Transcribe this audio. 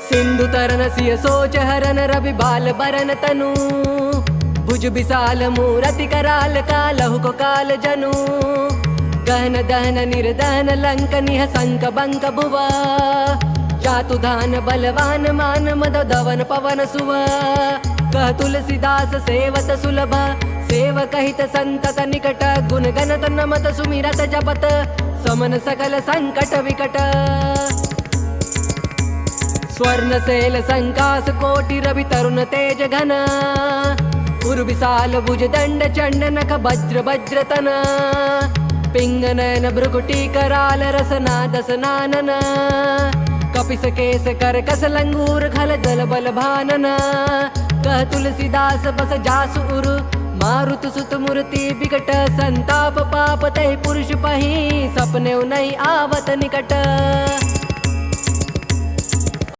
सिंधु तरन सिय सोच हरन रवि बाल बरन तनु भुज विशाल मूरति कराल कालहु को काल जनु गहन दहन निर्दहन लंक निह संक बंक भुवा जातु धान बलवान मान मद धवन पवन सुव कह तुलसीदास सेवत सुलभ सेव कहित संतत निकट गुण गणत नमत सुमिरत जपत समन सकल संकट विकट स्वर्ण शैल संकास कोटि रवि तरुण तेज घन उर विशाल भुज दंड चंड नख वज्र वज्र तना पिंग नयन भ्रुकुटी कराल रसना दसनानन कपिस केस कर कस लंगूर खल जल बल भानन कह तुलसीदास बस जासु उर मारुत सुत मूर्ति बिकट संताप पाप तहि पुरुष पही सपने नहीं आवत निकट।